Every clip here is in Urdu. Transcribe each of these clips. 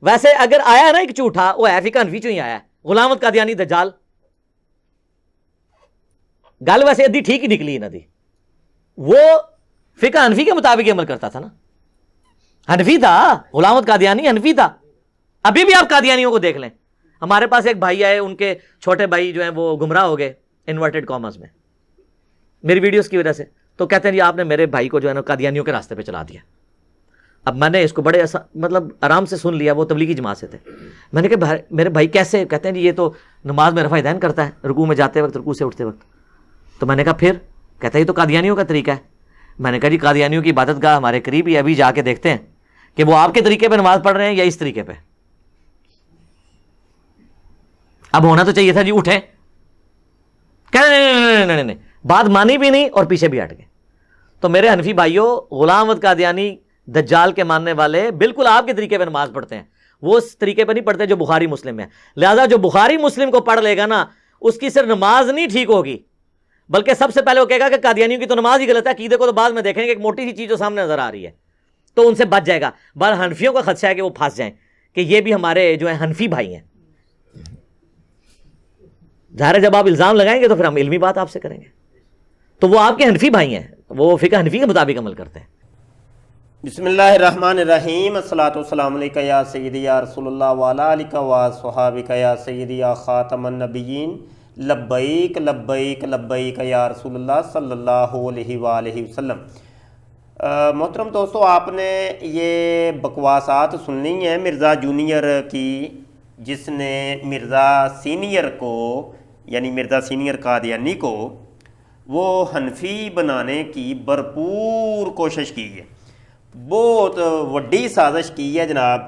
ویسے اگر آیا نا ایک جھوٹا، وہ ہے فقہ حنفی چوں ہی آیا ہے، غلام احمد قادیانی دجال. گل ویسے ادھی ٹھیک ہی نکلی نہ دی، وہ فقہ حنفی کے مطابق عمل کرتا تھا نا، حنفی تھا غلام احمد قادیانی، حنفی تھا. ابھی بھی آپ قادیانیوں کو دیکھ لیں. ہمارے پاس ایک بھائی آئے، ان کے چھوٹے بھائی جو ہیں وہ گمراہ ہو گئے انورٹڈ کامرس میں میری ویڈیوز کی وجہ سے، تو کہتے ہیں جی آپ نے میرے بھائی کو جو ہے نا قادیانیوں کے راستے پہ چلا دیا. اب میں نے اس کو بڑے مطلب آرام سے سن لیا، وہ تبلیغی جماعت سے تھے. میں نے کہا میرے بھائی کیسے؟ کہتے ہیں جی یہ تو نماز میں رفع دین کرتا ہے، رکوع میں جاتے وقت، رکوع سے اٹھتے وقت. تو میں نے کہا پھر؟ کہتا ہے یہ تو قادیانیوں کا طریقہ ہے. میں نے کہا جی قادیانیوں کی عبادت گاہ ہمارے قریب ہی، ابھی جا کے دیکھتے ہیں کہ وہ آپ کے طریقے پہ نماز پڑھ رہے ہیں یا اس طریقے پہ. اب ہونا تو چاہیے تھا جی اٹھیں، نہیں، بات مانی بھی نہیں اور پیچھے بھی ہٹ گئے. تو میرے حنفی بھائیوں، غلام احمد قادیانی دجال کے ماننے والے بالکل آپ کے طریقے پہ نماز پڑھتے ہیں، وہ اس طریقے پہ نہیں پڑھتے جو بخاری مسلم ہے. لہذا جو بخاری مسلم کو پڑھ لے گا نا، اس کی صرف نماز نہیں ٹھیک ہوگی، بلکہ سب سے پہلے وہ کہے گا کہ قادیانیوں کی تو نماز ہی غلط ہے. عقیدے کو تو بعد میں دیکھیں گے، ایک موٹی سی چیز جو سامنے نظر آ رہی ہے تو ان سے بچ جائے گا. بہر حنفیوں کا خدشہ ہے کہ وہ پھنس جائیں کہ یہ بھی ہمارے جو ہیں حنفی بھائی ہیں. ظاہر ہے جب آپ الزام لگائیں گے تو پھر ہم علمی بات آپ سے کریں گے. تو وہ آپ کے حنفی بھائی ہیں، وہ فقہ حنفی کے مطابق عمل کرتے ہیں. بسم اللہ الرحمن الرحیم. الصلاۃ والسلام علیکہ یا سیدی یا رسول اللہ وعلی آلکہ وصحابکہ یا سیدی یا خاتم النبیین. لبیک لبیک لبیک یا رسول اللہ صلی اللہ علیہ وآلہ وسلم. محترم دوستو، آپ نے یہ بکواسات سننی ہیں مرزا جونیئر کی، جس نے مرزا سینئر کو یعنی مرزا سینئر قادیانی کو وہ حنفی بنانے کی بھرپور کوشش کی ہے. بہت وڈی سازش کی ہے جناب،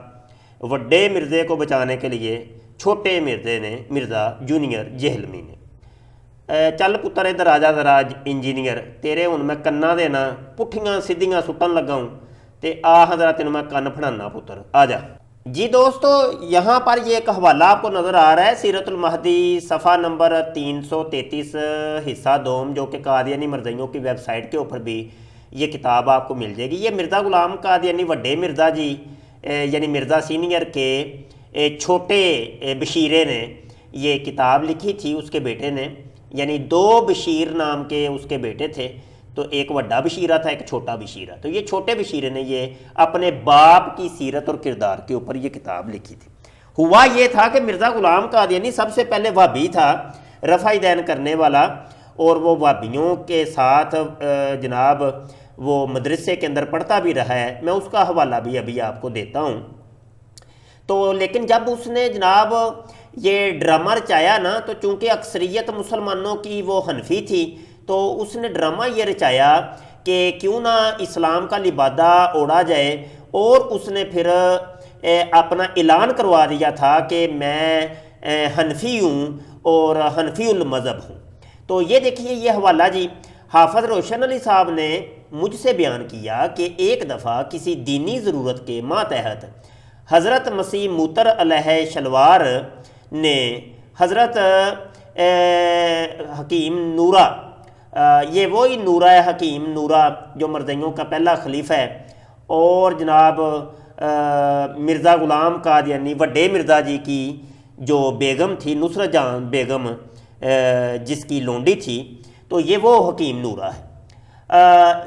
وڈے مرزے کو بچانے کے لیے چھوٹے مرزے نے، مرزا جونیئر جہلمی نے. چل پتر ادھر آ جا ذرا انجینئر، تیرے ہوں میں کنا دینا پٹھیاں سیدھیاں سٹن لگا ہوں، تے آ ذرا تینوں میں کن پڑھانا پتر، آ جا. جی دوستو، یہاں پر یہ ایک حوالہ آپ کو نظر آ رہا ہے، سیرت المہدی صفحہ نمبر 333 حصہ دوم، جو کہ قادیانی مرزائیوں کی ویب سائٹ کے اوپر بھی یہ کتاب آپ کو مل جائے گی. یہ مرزا غلام قادیانی وڈے مرزا جی یعنی مرزا سینئر کے چھوٹے بشیرے نے یہ کتاب لکھی تھی، اس کے بیٹے نے، یعنی دو بشیر نام کے اس کے بیٹے تھے، تو ایک وڈا بشیرہ تھا، ایک چھوٹا بشیرہ. تو یہ چھوٹے بشیرے نے یہ اپنے باپ کی سیرت اور کردار کے اوپر یہ کتاب لکھی تھی. ہوا یہ تھا کہ مرزا غلام قادیانی سب سے پہلے وہابی تھا، رفع دین کرنے والا، اور وہ وہابیوں کے ساتھ جناب وہ مدرسے کے اندر پڑھتا بھی رہا ہے. میں اس کا حوالہ بھی ابھی آپ کو دیتا ہوں. تو لیکن جب اس نے جناب یہ ڈرامہ رچایا نا، تو چونکہ اکثریت مسلمانوں کی وہ حنفی تھی، تو اس نے ڈرامہ یہ رچایا کہ کیوں نہ اسلام کا لبادہ اوڑھا جائے، اور اس نے پھر اپنا اعلان کروا دیا تھا کہ میں حنفی ہوں اور حنفی المذہب ہوں. تو یہ دیکھیے یہ حوالہ جی، حافظ روشن علی صاحب نے مجھ سے بیان کیا کہ ایک دفعہ کسی دینی ضرورت کے ماتحت حضرت مسیح موتر علیہ شلوار نے حضرت حکیم نورہ، یہ وہی نورہ حکیم نورہ جو مرزائیوں کا پہلا خلیفہ ہے، اور جناب مرزا غلام قادیانی وڈے مرزا جی کی جو بیگم تھی نصرت جہاں بیگم، جس کی لونڈی تھی، تو یہ وہ حکیم نورہ ہے.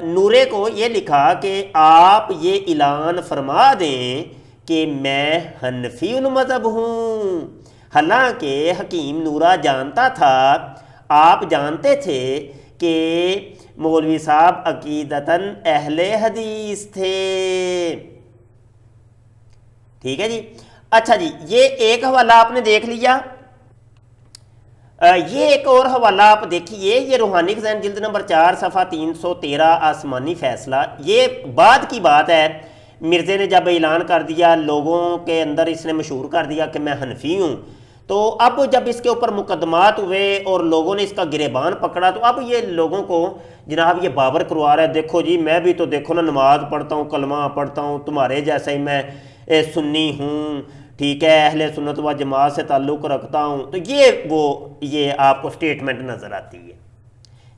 نورے کو یہ لکھا کہ آپ یہ اعلان فرما دیں کہ میں حنفی المذہب ہوں. حالانکہ حکیم نورہ جانتا تھا، آپ جانتے تھے کہ مولوی صاحب عقیدتاً اہل حدیث تھے. ٹھیک ہے جی. اچھا جی، یہ ایک حوالہ آپ نے دیکھ لیا. یہ ایک اور حوالہ آپ دیکھیے، یہ روحانی خزائن جلد نمبر 4 صفحہ 313 آسمانی فیصلہ. یہ بعد کی بات ہے، مرزے نے جب اعلان کر دیا، لوگوں کے اندر اس نے مشہور کر دیا کہ میں حنفی ہوں، تو اب جب اس کے اوپر مقدمات ہوئے اور لوگوں نے اس کا گریبان پکڑا، تو اب یہ لوگوں کو جناب یہ باور کروا رہا ہے، دیکھو جی میں بھی تو دیکھو نا نماز پڑھتا ہوں، کلمہ پڑھتا ہوں، تمہارے جیسا ہی میں سنی ہوں، ٹھیک ہے، اہل سنت و جماعت سے تعلق رکھتا ہوں. تو یہ آپ کو سٹیٹمنٹ نظر آتی ہے.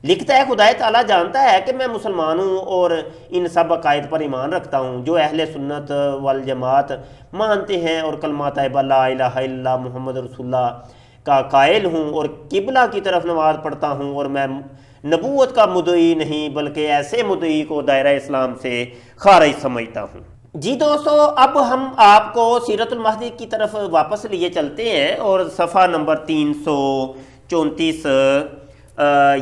لکھتا ہے خدا تعالیٰ جانتا ہے کہ میں مسلمان ہوں اور ان سب عقائد پر ایمان رکھتا ہوں جو اہل سنت والجماعت مانتے ہیں، اور کلمہ طیبہ لا الہ الا اللہ محمد رسول اللہ کا قائل ہوں، اور قبلہ کی طرف نماز پڑھتا ہوں، اور میں نبوت کا مدعی نہیں بلکہ ایسے مدعی کو دائرہ اسلام سے خارج سمجھتا ہوں۔ جی دوستو، اب ہم آپ کو سیرت المہدی کی طرف واپس لیے چلتے ہیں، اور صفحہ نمبر 334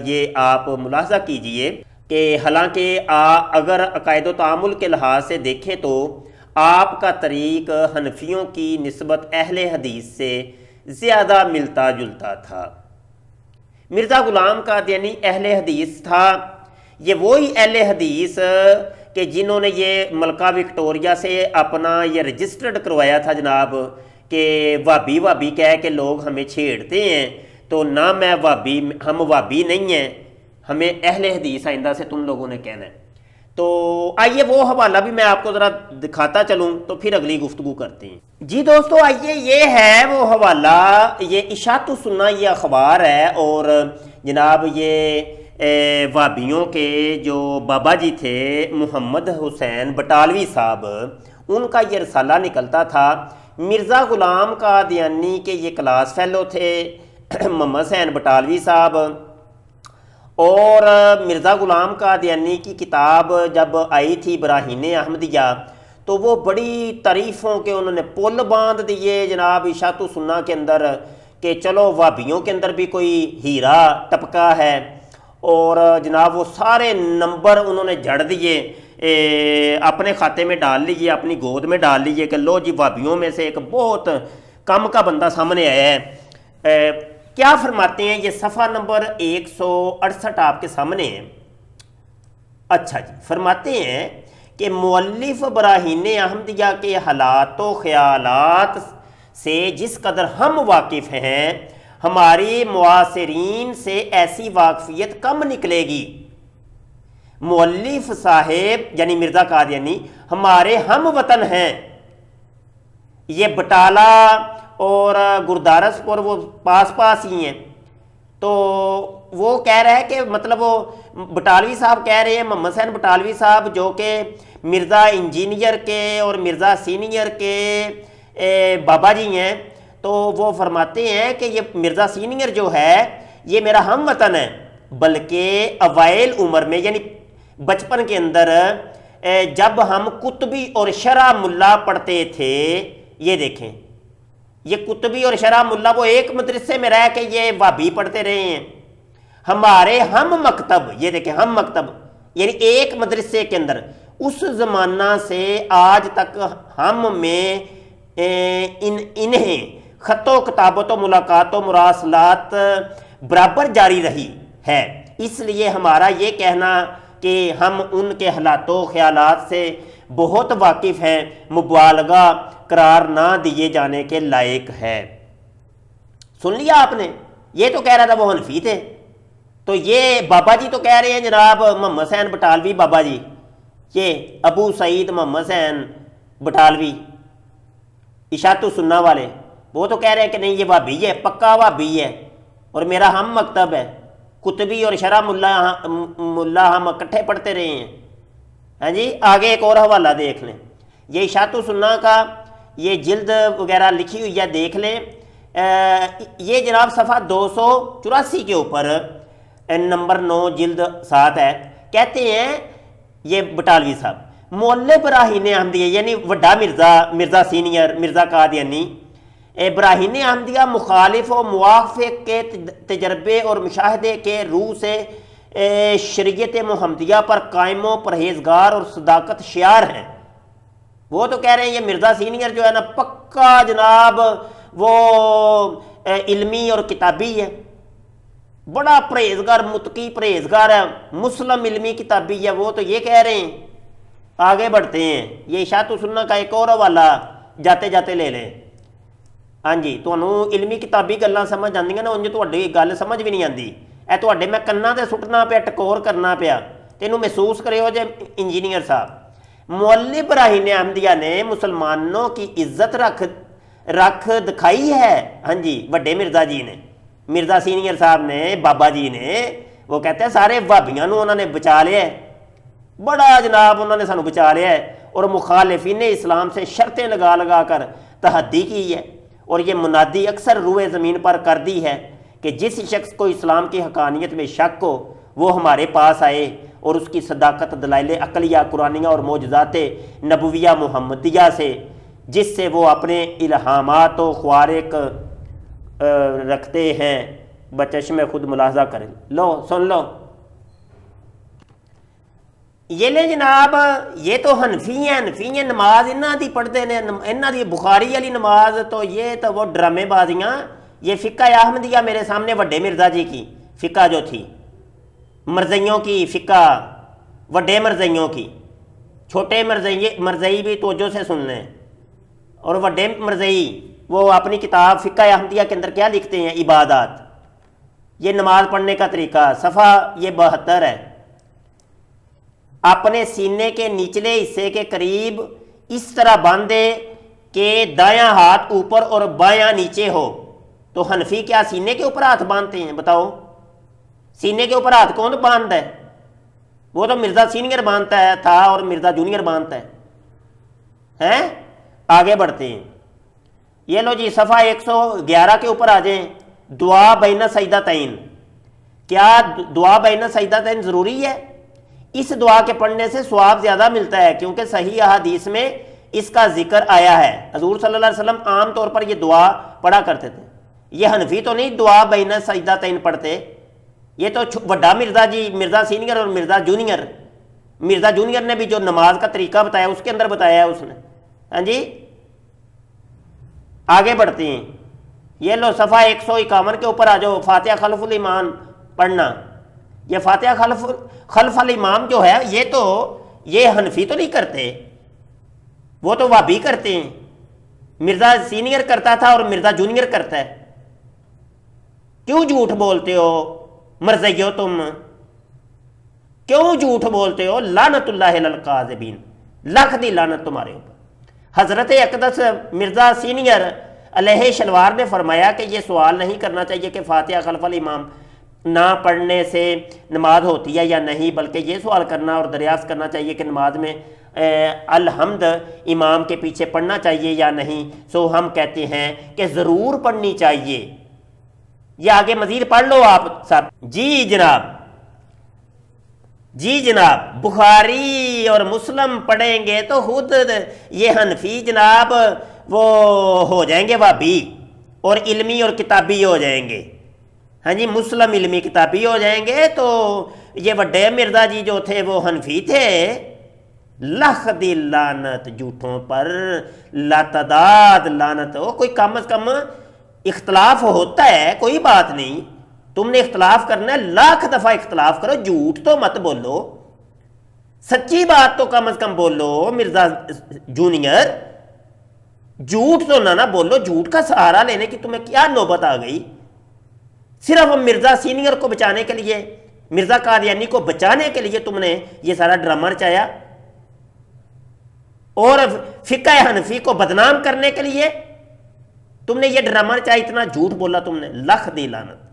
یہ آپ ملاحظہ کیجئے کہ حالانکہ اگر عقائد و تعامل کے لحاظ سے دیکھیں تو آپ کا طریق حنفیوں کی نسبت اہل حدیث سے زیادہ ملتا جلتا تھا۔ مرزا غلام قادیانی اہل حدیث تھا، یہ وہی اہل حدیث کہ جنہوں نے یہ ملکہ وکٹوریہ سے اپنا یہ رجسٹرڈ کروایا تھا جناب کہ وہابی وہابی کہہ کے لوگ ہمیں چھیڑتے ہیں، تو نہ میں وہابی، ہم وہابی نہیں ہیں، ہمیں اہل حدیث آئندہ سے تم لوگوں نے کہنا ہے۔ تو آئیے وہ حوالہ بھی میں آپ کو ذرا دکھاتا چلوں تو پھر اگلی گفتگو کرتے ہیں۔ جی دوستو، آئیے یہ ہے وہ حوالہ، یہ اشاعت السنہ یہ اخبار ہے، اور جناب یہ وہابیوں کے جو بابا جی تھے محمد حسین بٹالوی صاحب، ان کا یہ رسالہ نکلتا تھا۔ مرزا غلام قادیانی کے یہ کلاس فیلو تھے محمد حسین بٹالوی صاحب، اور مرزا غلام قادیانی کی کتاب جب آئی تھی براہین احمدیہ تو وہ بڑی تعریفوں کے انہوں نے پل باندھ دیے جناب اشاعت السنہ کے اندر کہ چلو وہابیوں کے اندر بھی کوئی ہیرا ٹپکا ہے، اور جناب وہ سارے نمبر انہوں نے جڑ دیے، اپنے کھاتے میں ڈال لیجئے، اپنی گود میں ڈال لیجئے کہ لو جی وہابیوں میں سے ایک بہت کم کا بندہ سامنے آیا ہے۔ کیا فرماتے ہیں یہ صفحہ نمبر 168 آپ کے سامنے ہے۔ اچھا جی، فرماتے ہیں کہ مؤلف براہین احمدیہ کے حالات و خیالات سے جس قدر ہم واقف ہیں، ہماری معاصرین سے ایسی واقفیت کم نکلے گی۔ مؤلف صاحب یعنی مرزا قادیانی ہمارے ہم وطن ہیں، یہ بٹالہ اور گردارس پور وہ پاس پاس ہی ہیں، تو وہ کہہ رہا ہے کہ مطلب وہ بٹالوی صاحب کہہ رہے ہیں، محمد حسین بٹالوی صاحب جو کہ مرزا انجینئر کے اور مرزا سینئر کے بابا جی ہیں، تو وہ فرماتے ہیں کہ یہ مرزا سینئر جو ہے یہ میرا ہم وطن ہے، بلکہ اوائل عمر میں یعنی بچپن کے اندر جب ہم قطبی اور شرح ملا پڑھتے تھے، یہ دیکھیں یہ قطبی اور شرح ملا وہ ایک مدرسے میں رہ کے یہ وہابی پڑھتے رہے ہیں، ہمارے ہم مکتب، یہ دیکھیں ہم مکتب یعنی ایک مدرسے کے اندر، اس زمانہ سے آج تک ہم میں انہیں خط و کتابت و ملاقات و مراسلات برابر جاری رہی ہے۔ اس لیے ہمارا یہ کہنا کہ ہم ان کے حالات و خیالات سے بہت واقف ہیں مبالغہ قرار نہ دیے جانے کے لائق ہے۔ سن لیا آپ نے، یہ تو کہہ رہا تھا وہ حنفی تھے، تو یہ بابا جی تو کہہ رہے ہیں جناب محمد حسین بٹالوی بابا جی، یہ ابو سعید محمد حسین بٹالوی اشاعت السنہ والے، وہ تو کہہ رہے ہیں کہ نہیں یہ وہابی ہے، پکا وہابی ہے، اور میرا ہم مکتب ہے، قطبی اور شرح ملا ہم اکٹھے پڑھتے رہے ہیں۔ ہاں جی، آگے ایک اور حوالہ دیکھ لیں، یہ اشاعت السنہ کا یہ جلد وغیرہ لکھی ہوئی ہے، دیکھ لیں، یہ جناب صفحہ 284 کے اوپر نمبر 9 جلد 7 ہے۔ کہتے ہیں یہ بٹالوی صاحب مؤلف براہین احمدیہ یعنی وڈا مرزا سینئر مرزا قادیانی براہین احمدیہ مخالف و موافق کے تجربے اور مشاہدے کے روح سے شریعت محمدیہ پر قائم و پرہیزگار اور صداقت شعار ہیں۔ وہ تو کہہ رہے ہیں یہ مرزا سینئر جو ہے نا پکا جناب وہ علمی اور کتابی ہے، بڑا پرہیزگار متقی پرہیزگار ہے، مسلم علمی کتابی ہے، وہ تو یہ کہہ رہے ہیں۔ آگے بڑھتے ہیں، یہ اشاعت السنہ کا ایک اور حوالہ جاتے جاتے لے لیں۔ ہاں جی، تمہوں علمی کتابی گلاں سمجھ آندیاں نا، انج تہاڈی گل سمجھ بھی نہیں آندی، اے تہاڈے میں کناں تے سٹنا پیا، ٹکور کرنا پیا، تینوں محسوس کریو جے انجینئر صاحب۔ مؤلف براہین احمدیہ نے مسلمانوں کی عزت رکھ دکھائی ہے، ہاں جی، وڈے مرزا جی نے، مرزا سینئر صاحب نے، بابا جی نے وہ کہتے ہیں سارے بھابیاں نو انہوں نے بچا لیا ہے، بڑا جناب انہوں نے سانو بچا لیا ہے، اور مخالفین اسلام سے شرطیں لگا لگا کر تحدی کی ہے، اور یہ منادی اکثر روئے زمین پر کر دی ہے کہ جس شخص کو اسلام کی حقانیت میں شک ہو وہ ہمارے پاس آئے اور اس کی صداقت دلائل عقلیہ قرآنیہ اور معجزات نبویہ محمدیہ سے، جس سے وہ اپنے الہامات و خوارق رکھتے ہیں، بچشم خود ملاحظہ کریں۔ لو سن لو، یہ لے جناب، یہ تو حنفی ہیں نماز انہاں دی پڑھتے ہیں، انہاں دی بخاری والی نماز تو یہ تو وہ ڈرامے بازیاں، یہ فقہ احمدیہ میرے سامنے وڈے مرزا جی کی فقہ جو تھی، مرزیوں کی فقہ، وڈے مرزیوں کی، چھوٹے مرزئی بھی توجہ سے سن لیں، اور وڈے مرزئی وہ اپنی کتاب فقہ احمدیہ کے اندر کیا لکھتے ہیں؟ عبادات، یہ نماز پڑھنے کا طریقہ، صفحہ یہ 72 ہے، اپنے سینے کے نچلے حصے کے قریب اس طرح باندھے کہ دایاں ہاتھ اوپر اور بایاں نیچے ہو۔ تو حنفی کیا سینے کے اوپر ہاتھ باندھتے ہیں؟ بتاؤ، سینے کے اوپر ہاتھ کون باندھتا ہے؟ وہ تو مرزا سینئر باندھتا ہے تھا اور مرزا جونیئر باندھتا ہے۔ آگے بڑھتے ہیں، یہ لو جی صفحہ 111 کے اوپر آ جائیں، دعا بین سجدتین۔ کیا دعا بین سجدتین ضروری ہے؟ اس دعا کے پڑھنے سے ثواب زیادہ ملتا ہے، کیونکہ صحیح احادیث میں اس کا ذکر آیا ہے۔ حضور صلی اللہ علیہ وسلم عام طور پر یہ دعا پڑھا کرتے تھے۔ یہ حنفی تو نہیں دعا بین سجدتین پڑھتے، یہ تو بڑا مرزا جی، مرزا سینئر اور مرزا جونیئر، مرزا جونیئر نے بھی جو نماز کا طریقہ بتایا اس کے اندر بتایا ہے اس نے۔ ہاں جی، آگے بڑھتے ہیں، یہ لو صفحہ 151 کے اوپر آ جاؤ، فاتحہ خلف الامام پڑھنا۔ یہ فاتحہ خلف الامام جو ہے یہ حنفی تو نہیں کرتے، وہ تو وہابی کرتے ہیں۔ مرزا سینئر کرتا تھا اور مرزا جونیئر کرتا ہے۔ کیوں جھوٹ بولتے ہو مرزیو؟ تم کیوں جھوٹ بولتے ہو؟ لعنت اللہ علی الکاذبین، لاکھ دی لعنت تمہارے اوپر۔ حضرت اقدس مرزا سینئر علیہ شلوار نے فرمایا کہ یہ سوال نہیں کرنا چاہیے کہ فاتحہ خلف الامام نہ پڑھنے سے نماز ہوتی ہے یا نہیں، بلکہ یہ سوال کرنا اور دریافت کرنا چاہیے کہ نماز میں الحمد امام کے پیچھے پڑھنا چاہیے یا نہیں۔ سو ہم کہتے ہیں کہ ضرور پڑھنی چاہیے۔ یہ آگے مزید پڑھ لو آپ سب۔ جی جناب بخاری اور مسلم پڑھیں گے تو خود یہ حنفی جناب وہ ہو جائیں گے وہابی، اور علمی اور کتابی ہو جائیں گے۔ ہاں جی، مسلم علمی کتابی ہو جائیں گے، تو یہ وڈے مرزا جی جو تھے وہ حنفی تھے۔ لکھ دی لعنت جھوٹوں پر، لاتعداد لعنت ہو۔ کوئی کم از کم اختلاف ہوتا ہے، کوئی بات نہیں، تم نے اختلاف کرنا ہے، لاکھ دفعہ اختلاف کرو، جھوٹ تو مت بولو، سچی بات تو کم از کم بولو۔ مرزا جونیئر جھوٹ تو نہ بولو، جھوٹ کا سہارا لینے کی تمہیں کیا نوبت آ گئی؟ صرف مرزا سینئر کو بچانے کے لیے، مرزا قادیانی کو بچانے کے لیے تم نے یہ سارا ڈرامہ رچایا، اور فقہ حنفی کو بدنام کرنے کے لیے تم نے یہ ڈرامہ رچایا، اتنا جھوٹ بولا تم نے، لکھ دی لعنت۔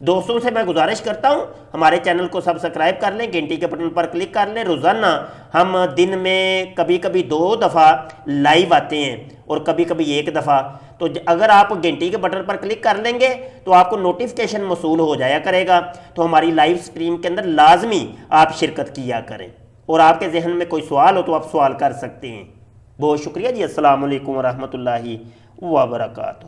دوستوں سے میں گزارش کرتا ہوں ہمارے چینل کو سبسکرائب کر لیں، گھنٹی کے بٹن پر کلک کر لیں۔ روزانہ ہم دن میں کبھی کبھی 2 دفعہ لائیو آتے ہیں اور کبھی کبھی 1 دفعہ، تو اگر آپ گھنٹی کے بٹن پر کلک کر لیں گے تو آپ کو نوٹیفیکیشن موصول ہو جایا کرے گا، تو ہماری لائیو سٹریم کے اندر لازمی آپ شرکت کیا کریں، اور آپ کے ذہن میں کوئی سوال ہو تو آپ سوال کر سکتے ہیں۔ بہت شکریہ جی، السلام علیکم ورحمۃ اللہ وبرکاتہ۔